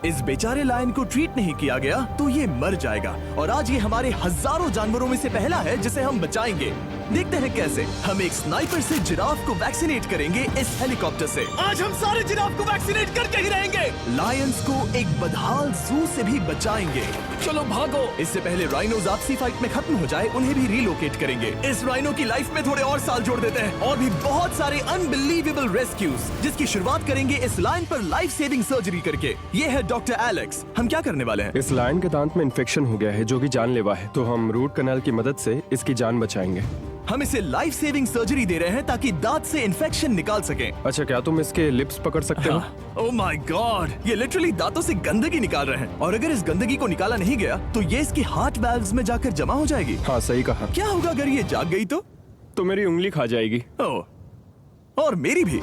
इस बेचारे लायन को ट्रीट नहीं किया गया तो ये मर जाएगा और आज ये हमारे हजारों जानवरों में से पहला है जिसे हम बचाएंगे। देखते हैं कैसे। हम एक स्नाइपर से जिराफ को वैक्सीनेट करेंगे इस हेलीकॉप्टर से। आज हम सारे जिराफ को वैक्सीनेट करके ही रहेंगे। लायंस को एक बदहाल जू से भी बचाएंगे। चलो भागो। इससे पहले राइनोज आपसी फाइट में खत्म हो जाए उन्हें भी रिलोकेट करेंगे। इस राइनो की लाइफ में थोड़े और साल जोड़ देते हैं और भी बहुत सारे अनबिलीवेबल रेस्क्यूज जिसकी शुरुआत करेंगे इस लायन पर लाइफ सेविंग सर्जरी करके। ये है डॉक्टर एलेक्स। हम क्या करने वाले हैं? इस लायन के दांत में इन्फेक्शन हो गया है जो कि जानलेवा है, तो हम रूट कैनाल की मदद से इसकी जान बचाएंगे। हम इसे लाइफ सेविंग सर्जरी दे रहे हैं ताकि दांत से इन्फेक्शन निकाल सकें। अच्छा, क्या तुम इसके लिप्स पकड़ सकते हो? ओह माय गॉड, ये लिटरली दांतों से गंदगी निकाल रहे हैं और अगर इस गंदगी को निकाला नहीं गया तो ये इसकी हार्ट वाल्व्स में जाकर जमा हो जाएगी। हाँ, सही कहा। क्या होगा अगर ये जाग गई तो मेरी उंगली खा जाएगी। ओह, और मेरी भी।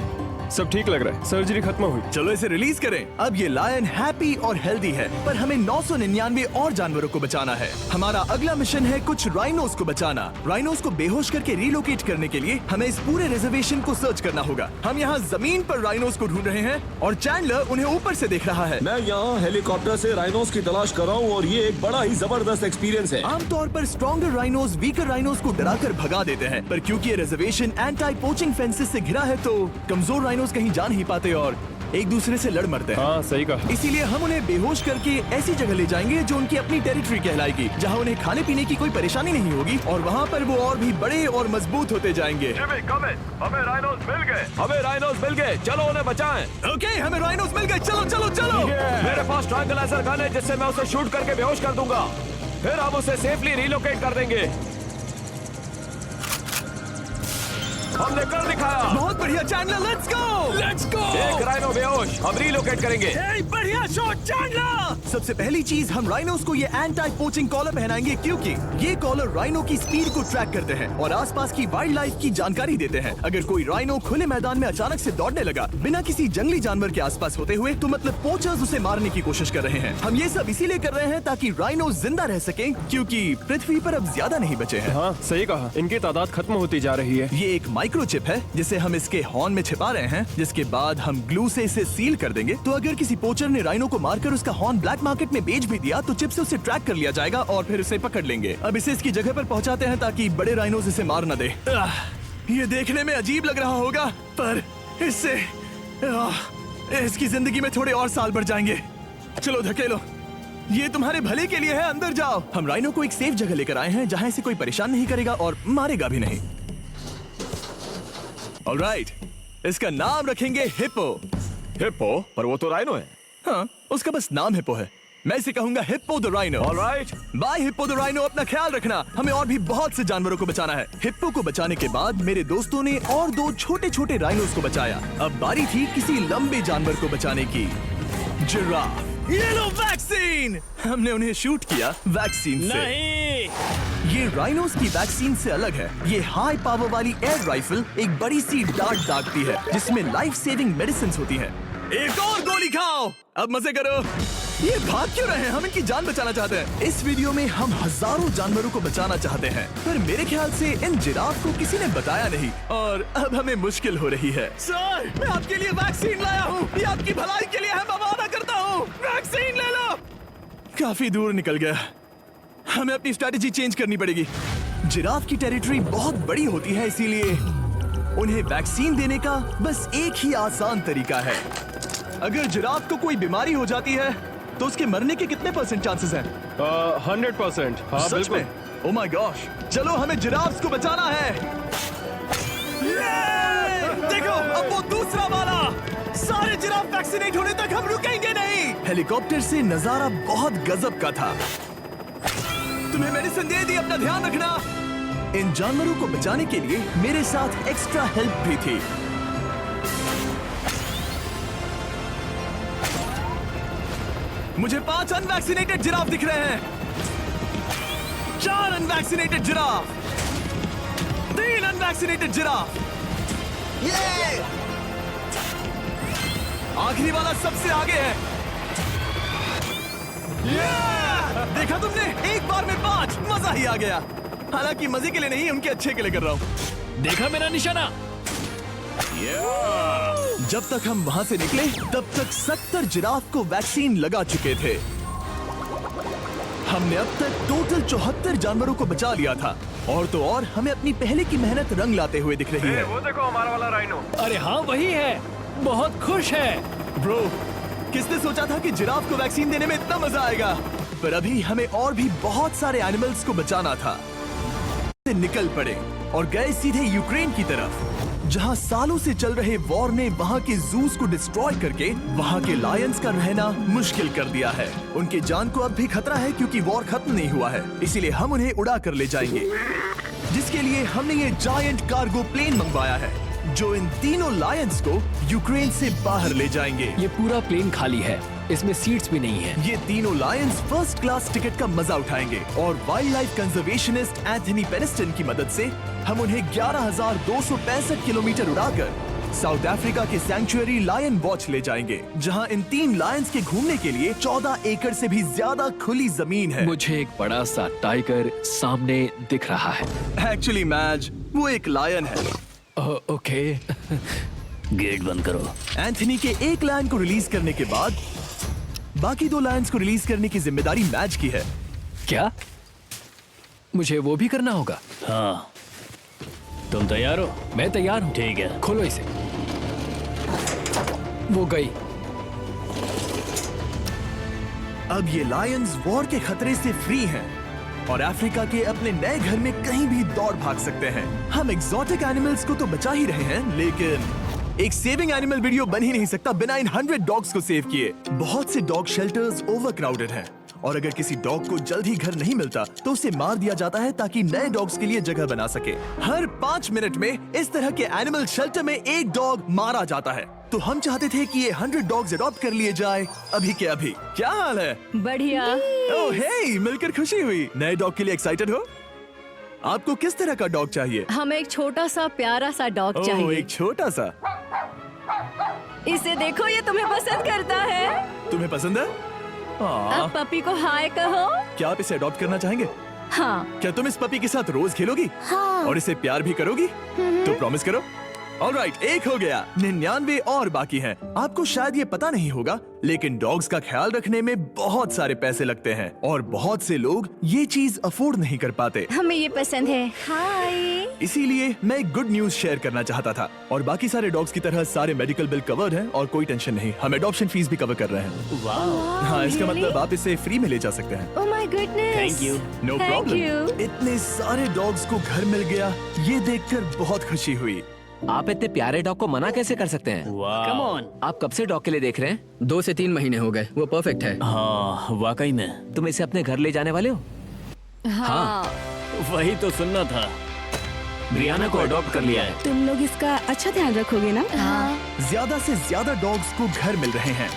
सब ठीक लग रहा है, सर्जरी खत्म हुई। चलो इसे रिलीज करें। अब ये लायन हैप्पी और हेल्दी है, पर हमें 999 और जानवरों को बचाना है। हमारा अगला मिशन है कुछ राइनोस को बचाना। राइनोस को बेहोश करके रिलोकेट करने के लिए हमें इस पूरे रिजर्वेशन को सर्च करना होगा। हम यहाँ जमीन पर राइनोस को ढूंढ रहे हैं और चैंडलर उन्हें ऊपर से देख रहा है। मैं यहाँ हेलीकॉप्टर से राइनोस की तलाश कर रहा हूँ और ये एक बड़ा ही जबरदस्त एक्सपीरियंस है। आमतौर पर स्ट्रॉन्गर राइनोस वीकर राइनोस को डराकर भगा देते हैं, पर क्योंकि ये रिजर्वेशन एंटी पोचिंग फेंसेस से घिरा है तो कमजोर राइनोस कहीं जा नहीं पाते और एक दूसरे से लड़ मरते हैं। हाँ, सही कहा। इसीलिए हम उन्हें बेहोश करके ऐसी जगह ले जाएंगे जो उनकी अपनी टेरिटरी कहलाएगी, जहाँ उन्हें खाने पीने की कोई परेशानी नहीं होगी और वहाँ पर वो और भी बड़े और मजबूत होते जाएंगे। हमें राइनोस मिल गए। हमें राइनोस मिल गए, चलो उन्हें बचाएं। ओके, हमें राइनोस मिल गए। चलो चलो चलो। मेरे पास ट्रैंकुलाइजर गन है जिससे मैं उसे शूट करके बेहोश कर दूंगा, फिर हम उसे सेफली रिलोकेट कर देंगे। हमने कर दिखाया। बहुत बढ़िया चैंडलर, लेट्स गो। एक राइनो बेहोश, हम रिलोकेट करेंगे। बढ़िया शॉट चैंडलर। सबसे पहली चीज, हम राइनोस को ये एंटी पोचिंग कॉलर पहनाएंगे क्योंकि ये कॉलर राइनो की स्पीड को ट्रैक करते हैं और आसपास की वाइल्ड लाइफ की जानकारी देते हैं। अगर कोई राइनो खुले मैदान में अचानक से दौड़ने लगा बिना किसी जंगली जानवर के आसपास होते हुए तो मतलब पोचर्स उसे मारने की कोशिश कर रहे हैं। हम ये सब इसीलिए कर रहे हैं ताकि राइनो जिंदा रह सके क्योंकि पृथ्वी पर अब ज्यादा नहीं बचे हैं। हाँ, सही कहा। इनकी तादाद खत्म होती जा रही है। ये एक माइक्रोचिप है जिसे हम इसके हॉर्न में छिपा रहे हैं, जिसके बाद हम ग्लू से इसे सील कर देंगे। तो अगर किसी पोचर ने राइनो को मारकर उसका हॉर्न ब्लैक मार्केट में बेच भी दिया तो चिप से उसे ट्रैक कर लिया जाएगा और फिर उसे पकड़ लेंगे। अब इसे इसकी जगह पर पहुंचाते हैं ताकि बड़े राइनोस इसे मार न दे। ये देखने में अजीब लग रहा होगा पर इससे इसकी जिंदगी में थोड़े और साल बढ़ जाएंगे। चलो धकेलो, ये तुम्हारे भले के लिए है, अंदर जाओ। हम राइनो को एक सेफ जगह लेकर आए हैं जहाँ इसे कोई परेशान नहीं करेगा और मारेगा भी नहीं। ऑलराइट, इसका नाम रखेंगे हिप्पो। हिप्पो? पर वो तो राइनो है। हाँ, उसका बस नाम हिप्पो है। मैं इसे कहूंगा hippo the rhino. All right. Bye hippo the rhino, अपना ख्याल रखना। हमें और भी बहुत से जानवरों को बचाना है। हिप्पो को बचाने के बाद मेरे दोस्तों ने और 2 छोटे छोटे राइनोस को बचाया। अब बारी थी किसी लंबे जानवर को बचाने की। जिराफ। ये लो वैक्सीन। हमने उन्हें शूट किया वैक्सीन से। नहीं। ये राइनोस की वैक्सीन से अलग है। ये हाई पावर वाली एयर राइफल एक बड़ी सी डार्ट दागती है जिसमें लाइफ सेविंग मेडिसिन होती है। एक और गोली खाओ, अब मजे करो। ये भाग क्यों रहे हैं? हम इनकी जान बचाना चाहते हैं। इस वीडियो में हम हजारों जानवरों को बचाना चाहते हैं, पर मेरे ख्याल से इन जिराफ को किसी ने बताया नहीं और अब हमें मुश्किल हो रही है। सर, मैं आपके लिए वैक्सीन लाया हूँ। ये आपकी भलाई के लिए है, मैं वादा करता हूँ। वैक्सीन ले लो। काफी दूर निकल गया, हमें अपनी स्ट्रेटेजी चेंज करनी पड़ेगी। जिराफ की टेरिटरी बहुत बड़ी होती है, इसीलिए उन्हें वैक्सीन देने का बस एक ही आसान तरीका है। अगर जिराफ को कोई बीमारी हो जाती है तो उसके मरने के कितने % चांसेस हैं? 100%। हाँ, सच बिल्कुल। में? ओह माय गॉश, चलो हमें जिराफ्स को बचाना है। देखो, अब वो दूसरा वाला। सारे जिराफ वैक्सीनेट होने तक हम रुकेंगे नहीं। हेलीकॉप्टर से नजारा बहुत गजब का था। तुम्हें मेडिसिन दे दी, अपना ध्यान रखना। इन जानवरों को बचाने के लिए मेरे साथ एक्स्ट्रा हेल्प भी थी। मुझे 5 अनवैक्सीनेटेड जिराफ दिख रहे हैं। 4 अनवैक्सीनेटेड जिराफ, 3 अनवैक्सीनेटेड जिराफ। ये आखिरी वाला सबसे आगे है। देखा तुमने, एक बार में 5, मजा ही आ गया। हालांकि मजे के लिए नहीं, उनके अच्छे के लिए कर रहा हूँ। देखा मेरा निशाना? जब तक हम वहाँ से निकले तब तक 70 जिराफ को वैक्सीन लगा चुके थे। हमने अब तक टोटल 74 जानवरों को बचा लिया था। और तो और हमें अपनी पहले की मेहनत रंग लाते हुए दिख रही है। वो देखो हमारा वाला राइनो। अरे हाँ वही है, बहुत खुश है। ब्रो, किसने सोचा था कि जिराफ को वैक्सीन देने में इतना मजा आएगा? पर अभी हमें और भी बहुत सारे एनिमल्स को बचाना था। निकल पड़े और गए सीधे यूक्रेन की तरफ, जहां सालों से चल रहे वॉर ने वहां के जूस को डिस्ट्रॉय करके वहां के लायंस का रहना मुश्किल कर दिया है। उनके जान को अब भी खतरा है क्योंकि वॉर खत्म नहीं हुआ है, इसीलिए हम उन्हें उड़ा कर ले जाएंगे, जिसके लिए हमने ये जायंट कार्गो प्लेन मंगवाया है जो इन तीनों लायंस को यूक्रेन से बाहर ले जाएंगे। ये पूरा प्लेन खाली है, इसमेमें सीट्स भी नहीं है। ये तीनों लायंस फर्स्ट क्लास टिकट का मजा उठाएंगे और वाइल्ड लाइफ कंजर्वेशनिस्ट एंथनी पेनिस्टन की मदद से हम उन्हें 11,265 किलोमीटर उड़ाकर साउथ अफ्रीका के सैंक्चुअरी लायन वॉच ले जाएंगे, जहां इन 3 लायंस के घूमने के लिए 14 एकड़ से भी ज्यादा खुली जमीन है। मुझे एक बड़ा सा टाइगर सामने दिख रहा है। एक्चुअली मैच, वो एक लायन है। ओके। गेट बंद करो। एंथनी के एक लायन को रिलीज करने के बाद बाकी 2 लायंस को रिलीज करने की जिम्मेदारी मैच की है। क्या मुझे वो भी करना होगा? हाँ, तुम तैयार हो? मैं तैयार हूँ। ठीक है। खोलो इसे। वो गई। अब ये लायंस वॉर के खतरे से फ्री हैं और अफ्रीका के अपने नए घर में कहीं भी दौड़ भाग सकते हैं। हम एग्जॉटिक एनिमल्स को तो बचा ही रहे हैं, लेकिन एक सेविंग एनिमल वीडियो बन ही नहीं सकता बिना इन 100 डॉग्स को सेव किए। बहुत से डॉग शेल्टर्स ओवरक्राउडेड हैं और अगर किसी डॉग को जल्द ही घर नहीं मिलता तो उसे मार दिया जाता है ताकि नए डॉग्स के लिए जगह बना सके। हर 5 मिनट में इस तरह के एनिमल शेल्टर में एक डॉग मारा जाता है। तो हम चाहते थे कि ये 100 डॉग्स अडॉप्ट कर लिए जाए अभी के अभी। क्या हाल है? बढ़िया। ओह हे, मिलकर खुशी हुई। नए डॉग के लिए एक्साइटेड हो? आपको किस तरह का डॉग चाहिए? हमें एक छोटा सा प्यारा सा डॉग ओह, चाहिए। एक छोटा सा। इसे देखो, ये तुम्हें पसंद करता है। तुम्हें पसंद है? अब पपी को हाय कहो। क्या आप इसे अडॉप्ट करना चाहेंगे? हाँ। क्या तुम इस पपी के साथ रोज खेलोगी? हाँ। और इसे प्यार भी करोगी? तो प्रॉमिस करो। ऑलराइट, एक हो गया। 99 और बाकी हैं। आपको शायद ये पता नहीं होगा, लेकिन डॉग्स का ख्याल रखने में बहुत सारे पैसे लगते हैं और बहुत से लोग ये चीज अफोर्ड नहीं कर पाते। हमें ये पसंद है। हाय। इसीलिए मैं एक गुड न्यूज शेयर करना चाहता था। और बाकी सारे डॉग्स की तरह सारे मेडिकल बिल कवर्ड हैं और कोई टेंशन नहीं। हम एडॉप्शन फीस भी कवर कर रहे हैं। हाँ, इसका मतलब आप इसे फ्री में ले जा सकते हैं। Oh my goodness. Thank you. No Thank problem. you. इतने सारे डॉग्स को घर मिल गया, ये देखकर बहुत खुशी हुई। आप इतने प्यारे डॉग को मना कैसे कर सकते हैं? Come on. आप कब से डॉग के लिए देख रहे हैं? 2 से 3 महीने हो गए। वो परफेक्ट है। हाँ, वाकई में। तुम इसे अपने घर ले जाने वाले हो? हाँ। वही तो सुनना था। ब्रियाना को अडॉप्ट कर लिया है। तुम लोग इसका अच्छा ध्यान रखोगे ना? हाँ। ज्यादा से ज्यादा डॉग्स को घर मिल रहे हैं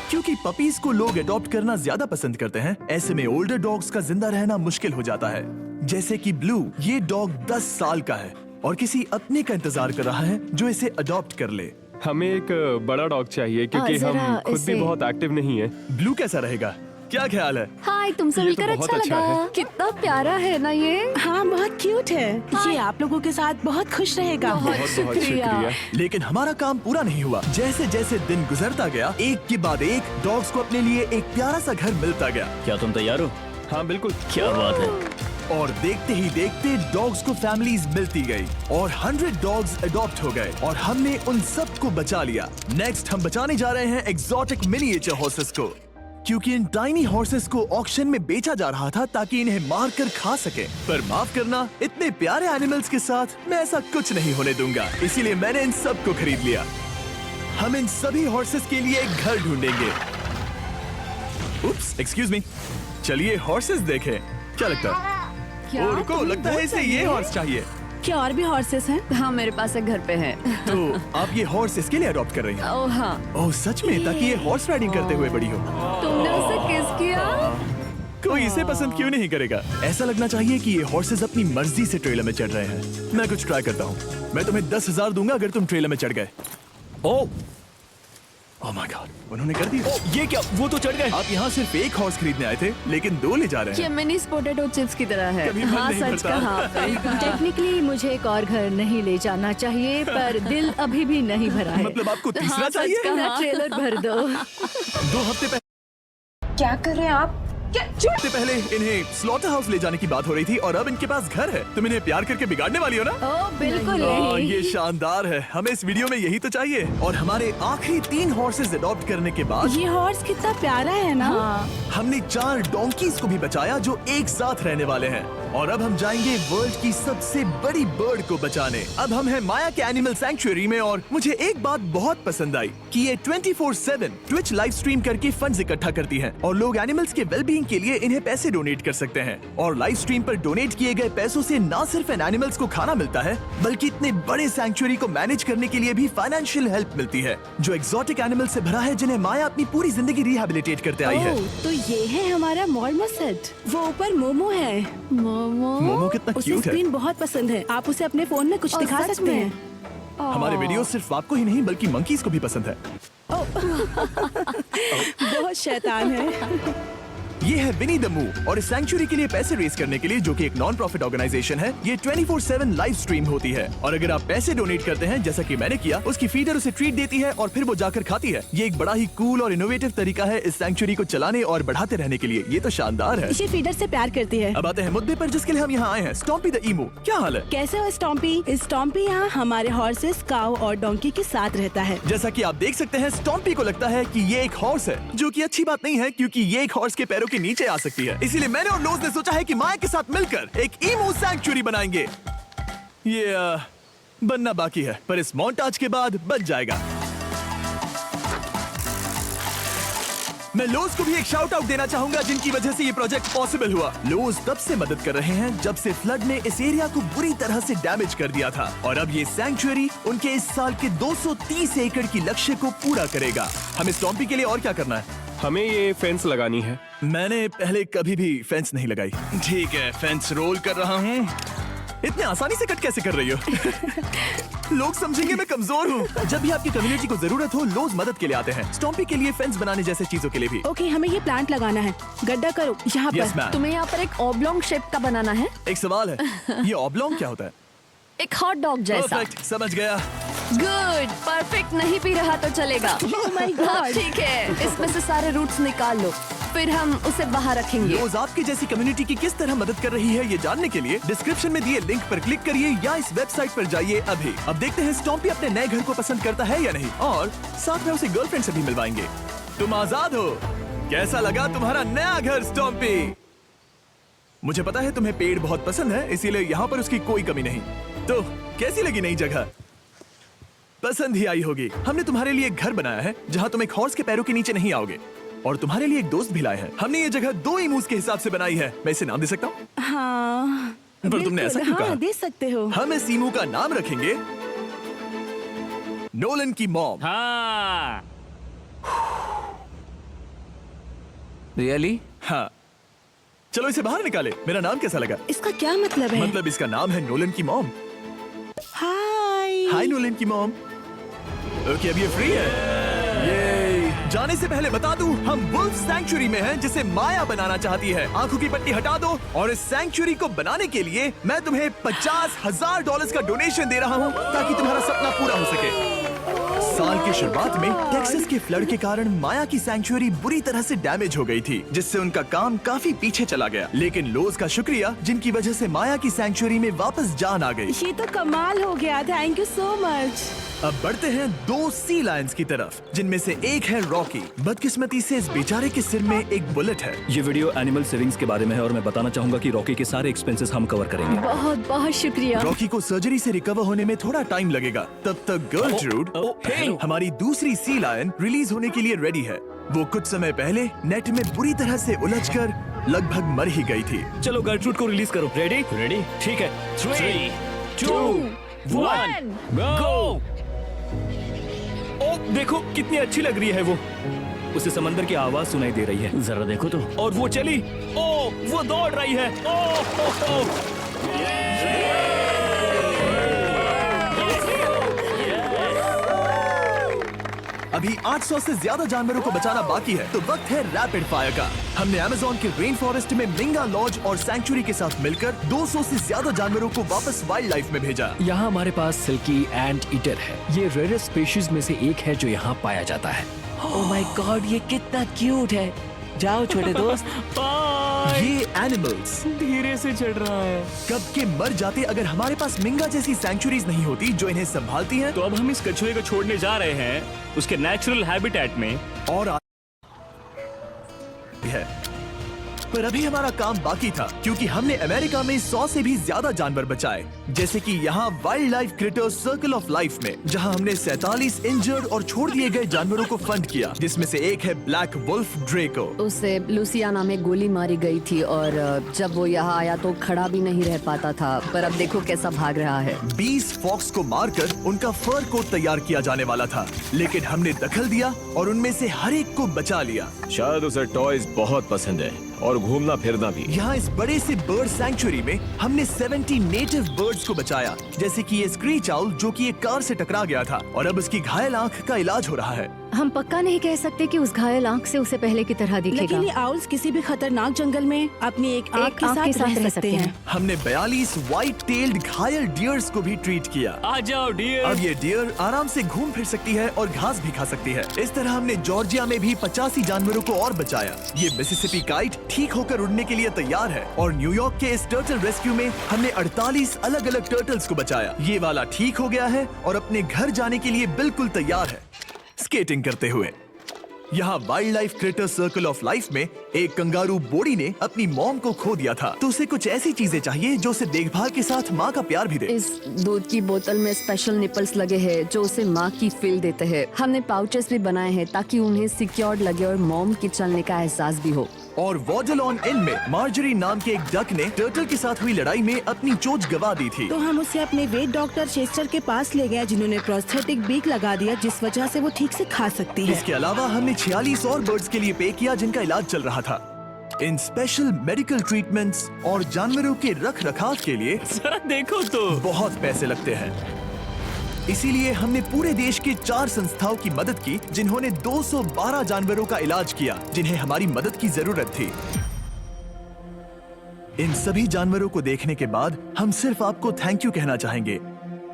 क्योंकि पपीज को लोग अडॉप्ट करना ज्यादा पसंद करते हैं। ऐसे में ओल्डर डॉग्स का जिंदा रहना मुश्किल हो जाता है। जैसे कि ब्लू, ये डॉग 10 साल का है और किसी अपने का इंतजार कर रहा है जो इसे अडॉप्ट कर ले। हमें एक बड़ा डॉग चाहिए क्योंकि जरा हम खुद भी इसे- बहुत एक्टिव नहीं है। ब्लू कैसा रहेगा? क्या ख्याल है? हाय, तुमसे ये तो मिलकर बहुत अच्छा अच्छा लगा। है। कितना प्यारा है ना ये। हाँ, बहुत क्यूट है। ये आप लोगों के साथ बहुत खुश रहेगा। बहुत बहुत शुक्रिया। लेकिन हमारा काम पूरा नहीं हुआ। जैसे जैसे दिन गुजरता गया, एक के बाद एक डॉग्स को अपने लिए एक प्यारा सा घर मिलता गया। क्या तुम तैयार हो? हाँ बिल्कुल। क्या बात है। और देखते ही देखते डॉग्स को फैमिलीज मिलती गई और 100 डॉग्स अडॉप्ट हो गए और हमने उन सब को बचा लिया। नेक्स्ट हम बचाने जा रहे हैं एग्जॉटिक मिनिएचर हॉर्सेस को, क्योंकि इन टाइनी हॉर्सेस को ऑक्शन में बेचा जा रहा था ताकि इन्हें मारकर खा सके। पर माफ करना, इतने प्यारे एनिमल्स के साथ मैं ऐसा कुछ नहीं होने दूंगा। इसीलिए मैंने इन सब को खरीद लिया। हम इन सभी हॉर्सेस के लिए एक घर ढूंढेंगे। उप्स, एक्सक्यूज मी। चलिए हॉर्सेस देखें। क्या लगता है? क्या? ओ, रुको, तुम्हें लगता वो है इसे ये चाहिए? हॉर्स चाहिए। क्या और भी हॉर्सेस हैं? हाँ, मेरे पास एक घर पे है। तो आप ये हॉर्स इसके लिए अडॉप्ट कर रही हैं? ओह हाँ। ओह सच में? ताकि ये हॉर्स राइडिंग करते हुए बड़ी हो। तुमने उसे किस किया? कोई इसे पसंद क्यों नहीं करेगा? ऐसा लगना चाहिए कि ये हॉर्सेस अपनी मर्जी से ट्रेलर में चढ़ रहे हैं। मैं कुछ ट्राई करता हूँ। मैं तुम्हें 10,000 दूंगा अगर तुम ट्रेलर में चढ़ गए। ओ, ओह माय गॉड, उन्होंने कर दिया। ये क्या, वो तो चढ़ गए। आप यहाँ सिर्फ एक हॉर्स खरीदने आए थे, लेकिन 2 ले जा रहे ये हैं। मिनी पोटैटो चिप्स की तरह है। कभी मन हाँ नहीं सच भरता। कहा। टेक्निकली मुझे एक और घर नहीं ले जाना चाहिए, पर दिल अभी भी नहीं भरा है। मतलब आपको तीसरा हाँ, सच चाहिए? कहा। ट्रेलर भर दो। 2 हफ्ते क्या कर रहे हैं आप? हफ्ते पहले इन्हें स्लॉटर हाउस ले जाने की बात हो रही थी और अब इनके पास घर है। तुम इन्हें प्यार करके बिगाड़ने वाली हो ना? ओह बिल्कुल ओह, नहीं। ये शानदार है। हमें इस वीडियो में यही तो चाहिए। और हमारे आखिरी 3 हॉर्सेस अडॉप्ट करने के बाद ये हॉर्स कितना प्यारा है ना। हाँ। हमने 4 डोंकीज को भी बचाया जो एक साथ रहने वाले हैं। और अब हम जाएंगे वर्ल्ड की सबसे बड़ी बर्ड को बचाने। अब हम हैं माया के एनिमल सैंक्चुअरी में और मुझे एक बात बहुत पसंद आई कि ये 24/7 ट्विच लाइव स्ट्रीम करके फंड्स इकट्ठा करती हैं और लोग एनिमल्स के वेलबींग के लिए इन्हें पैसे डोनेट कर सकते हैं। और लाइव स्ट्रीम पर डोनेट किए गए पैसों से न सिर्फ इन एनिमल्स को खाना मिलता है, बल्कि इतने बड़े सैंक्चुअरी को मैनेज करने के लिए भी फाइनेंशियल हेल्प मिलती है, जो एक्सोटिक एनिमल से भरा है जिन्हें माया अपनी पूरी जिंदगी रिहेबिलिटेट करते आई है। ओह, तो ये है हमारा मॉर्मोसेट। वो ऊपर मोमो है। मोमो कितना उसे क्यूट है। स्क्रीन बहुत पसंद है। आप उसे अपने फोन में कुछ ओह, दिखा सच सकते में? हैं। हमारे वीडियो सिर्फ आपको ही नहीं बल्कि मंकीज को भी पसंद है। बहुत शैतान है। ये है विनी द मू और इस सैंक्चुअरी के लिए पैसे रेज करने के लिए, जो कि एक नॉन प्रॉफिट ऑर्गेनाइजेशन है, ये 24/7 लाइव स्ट्रीम होती है। और अगर आप पैसे डोनेट करते हैं जैसा कि मैंने किया, उसकी फीडर उसे ट्रीट देती है और फिर वो जाकर खाती है। ये एक बड़ा ही कूल और इनोवेटिव तरीका है इस सैंक्चुअरी को चलाने और बढ़ाते रहने के लिए। ये तो शानदार है। इसे फीडर से प्यार करती है। अब आते हैं मुद्दे पर जिसके लिए हम यहाँ आए हैं, स्टॉम्पी द ईमू। क्या हाल है? कैसे हो स्टॉम्पी? स्टॉम्पी यहाँ हमारे हॉर्सेस, काऊ और डोंकी के साथ रहता है। जैसा कि आप देख सकते हैं, स्टॉम्पी को लगता है कि ये एक हॉर्स है, जो कि अच्छी बात नहीं है क्योंकि ये एक हॉर्स के पैरों के नीचे आ सकती है। इसीलिए मैंने और लोज ने सोचा है कि माया के साथ मिलकर एक ईमू सैंक्चुअरी बनाएंगे। ये बनना बाकी है, पर इस मोंटाज के बाद बन जाएगा। मैं लोज को भी एक शाउट आउट देना चाहूंगा, जिनकी वजह से ये प्रोजेक्ट पॉसिबल हुआ। लोज तब से मदद कर रहे हैं जब से फ्लड ने इस एरिया को बुरी तरह से डैमेज कर दिया था, और अब ये सैंक्चुअरी उनके इस साल के 230 एकड़ की लक्ष्य को पूरा करेगा। हमें स्टॉम्पी के लिए और क्या करना है? हमें ये फेंस लगानी है। मैंने पहले कभी भी फेंस नहीं लगाई। ठीक है, फेंस रोल कर रहा हूँ। इतने आसानी से कट कैसे कर रही हो? लोग समझेंगे मैं कमजोर हूँ। जब भी आपकी कम्युनिटी को जरूरत हो, लोग मदद के लिए आते हैं। स्टॉम्पी के लिए फेंस बनाने जैसे चीजों के लिए भी। ओके, हमें ये प्लांट लगाना है। गड्ढा करो यहाँ यस पर। मैम। तुम्हें यहाँ पर एक ऑब्लोंग शेप का बनाना है, एक सवाल है, ये ऑब्लोंग क्या होता है? एक हॉट डॉग जैसा। परफेक्ट, समझ गया। गुड, परफेक्ट नहीं पी रहा तो चलेगा। Oh my God. हाँ, ठीक है, इसमें से सारे रूट्स निकाल लो, फिर हम उसे बाहर रखेंगे। रोज आपकी जैसी कम्युनिटी की किस तरह मदद कर रही है, ये जानने के लिए डिस्क्रिप्शन में दिए लिंक पर क्लिक करिए या इस वेबसाइट पर जाइए अभी। अब देखते हैं स्टॉम्पी अपने नए घर को पसंद करता है या नहीं, और साथ में उसे गर्लफ्रेंड से भी मिलवाएंगे। तुम आजाद हो। कैसा लगा तुम्हारा नया घर स्टॉम्पी? मुझे पता है तुम्हें पेड़ बहुत पसंद है, इसीलिए यहाँ पर उसकी कोई कमी नहीं। तो कैसी लगी नई जगह? पसंद ही आई होगी। हमने तुम्हारे लिए एक घर बनाया है जहाँ तुम एक हॉर्स के पैरों के नीचे नहीं आओगे, और तुम्हारे लिए एक दोस्त भी लाए हैं। हमने ये जगह 2 इमूस के हिसाब से बनाई है। मैं इसे नाम दे सकता हूँ? हाँ, पर तुमने ऐसा क्यों कहा? हाँ, दे सकते हो। हम इस ईमू का नाम रखेंगे नोलन की मॉम। हाँ। रियली? हाँ, चलो इसे बाहर निकाले। मेरा नाम कैसा लगा? इसका क्या मतलब है? मतलब इसका नाम है नोलन की मॉम। हाय। हाय नोलन की मॉम। ओके, अब ये फ्री है। ये जाने से पहले बता दूं, हम वुल्फ सैंक्चुअरी में हैं, जिसे माया बनाना चाहती है। आंखों की पट्टी हटा दो, और इस सैंक्चुअरी को बनाने के लिए मैं तुम्हें $50,000 का डोनेशन दे रहा हूं, ताकि तुम्हारा सपना पूरा हो सके। साल की शुरुआत में टेक्सास के फ्लड के कारण माया की सैंक्चुअरी बुरी तरह से डैमेज हो गई थी, जिससे उनका काम काफी पीछे चला गया। लेकिन लोज का शुक्रिया, जिनकी वजह से माया की सैंक्चुअरी में वापस जान आ गई। ये तो कमाल हो गया। Thank you so much. अब बढ़ते हैं 2 सी लायंस की तरफ, जिनमें से एक है रॉकी। बदकिस्मती से इस बेचारे के सिर में एक बुलेट है। ये वीडियो एनिमल सेविंग्स के बारे में है और मैं बताना चाहूंगा कि रॉकी के सारे एक्सपेंसेस हम कवर करेंगे। बहुत बहुत शुक्रिया। रॉकी को सर्जरी से रिकवर होने में थोड़ा टाइम लगेगा। तब तक गर्लट्रूड, हमारी दूसरी सी लायन, रिलीज होने के लिए रेडी है। वो कुछ समय पहले नेट में बुरी तरह से उलझकर लगभग मर ही गई थी। चलो गर्लट्रूड को रिलीज करो। रेडी? रेडी? ठीक है। 3, 2, 1, गो! ओ, देखो कितनी अच्छी लग रही है वो। उसे समंदर की आवाज सुनाई दे रही है। जरा देखो तो। और वो चली। ओ, वो दौड़ रही है। ओ, अभी 800 से ज्यादा जानवरों को बचाना बाकी है, तो वक्त है रैपिड फायर का। हमने अमेज़न के रेन फॉरेस्ट में मिंगा लॉज और सैंक्चुरी के साथ मिलकर 200 से ज्यादा जानवरों को वापस वाइल्ड लाइफ में भेजा। यहाँ हमारे पास सिल्की एंट ईटर है। ये रेयरेस्ट स्पीशीज में से एक है जो यहाँ पाया जाता है। ओह माय गॉड, ये कितना क्यूट है। जाओ छोटे दोस्त। ये एनिमल्स धीरे से चढ़ रहा है। कब के मर जाते अगर हमारे पास मिंगा जैसी सैंक्चुरीज नहीं होती जो इन्हें संभालती हैं। तो अब हम इस कछुए को छोड़ने जा रहे हैं उसके नेचुरल हैबिटेट में। और है पर अभी हमारा काम बाकी था, क्योंकि हमने अमेरिका में 100 से भी ज्यादा जानवर बचाए, जैसे कि यहाँ wild life creators circle of life में, जहाँ हमने 47 इंजर्ड और छोड़ दिए गए जानवरों को फंड किया, जिसमें से एक है ब्लैक वुल्फ ड्रेको। उसे लुसियाना में गोली मारी गई थी और जब वो यहाँ आया तो खड़ा भी नहीं रह पाता था, पर अब देखो कैसा भाग रहा है। 20 फॉक्स को मारकर उनका फर कोट तैयार किया जाने वाला था, लेकिन हमने दखल दिया और उनमें से हर एक को बचा लिया। शायद उसे टॉयज बहुत पसंद है और घूमना फिरना भी। यहाँ इस बड़े से बर्ड सैंक्चुरी में हमने 70 नेटिव बर्ड्स को बचाया, जैसे कि ये स्क्रीच आउल जो कि एक कार से टकरा गया था और अब उसकी घायल आंख का इलाज हो रहा है। हम पक्का नहीं कह सकते कि उस घायल आंख से उसे पहले की तरह दिखेगा। लेकिन ये आउल्स किसी भी खतरनाक जंगल में अपनी एक आंख के साथ रह सकते हैं। हमने 42 व्हाइट टेल्ड घायल डियर्स को भी ट्रीट किया। आ जाओ डियर। अब ये डियर आराम से घूम फिर सकती है और घास भी खा सकती है। इस तरह हमने जॉर्जिया में भी 85 जानवरों को और बचाया। ये मिसिसिपी काइट ठीक होकर उड़ने के लिए तैयार है और न्यूयॉर्क के इस टर्टल रेस्क्यू में हमने 48 अलग अलग टर्टल्स को बचाया। ये वाला ठीक हो गया है और अपने घर जाने के लिए बिल्कुल तैयार है स्केटिंग करते हुए। यहाँ wild life creator circle of life में एक कंगारू बोडी ने अपनी मॉम को खो दिया था, तो उसे कुछ ऐसी चीजें चाहिए जो उसे देखभाल के साथ माँ का प्यार भी दे। इस दूध की बोतल में स्पेशल निपल्स लगे हैं जो उसे माँ की फील देते हैं। हमने पाउचेस भी बनाए हैं ताकि उन्हें सिक्योर्ड लगे और मॉम के चलने का एहसास भी हो। और वॉडलॉन इन में मार्जरी नाम के एक डक ने टर्टल के साथ हुई लड़ाई में अपनी चोंच गवा दी थी। तो हम उसे अपने वेट डॉक्टर चेस्टर के पास ले गए, जिन्होंने प्रोस्थेटिक बीक लगा दिया, जिस वजह से वो ठीक से खा सकती है। इसके अलावा हमने 46 और बर्ड्स के लिए पे किया जिनका इलाज चल रहा था। इन स्पेशल मेडिकल ट्रीटमेंट्स और जानवरों के रख रखाव के लिए जरा देखो तो बहुत पैसे लगते हैं। इसीलिए हमने पूरे देश के 4 संस्थाओं की मदद की, जिन्होंने 212 जानवरों का इलाज किया जिन्हें हमारी मदद की जरूरत थी। इन सभी जानवरों को देखने के बाद हम सिर्फ आपको थैंक यू कहना चाहेंगे,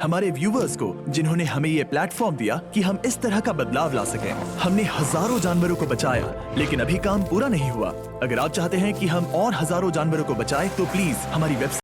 हमारे व्यूवर्स को, जिन्होंने हमें ये प्लेटफॉर्म दिया कि हम इस तरह का बदलाव ला सकें। हमने हजारों जानवरों को बचाया, लेकिन अभी काम पूरा नहीं हुआ। अगर आप चाहते हैं कि हम और हजारों जानवरों को बचाएं, तो प्लीज हमारी वेबसाइट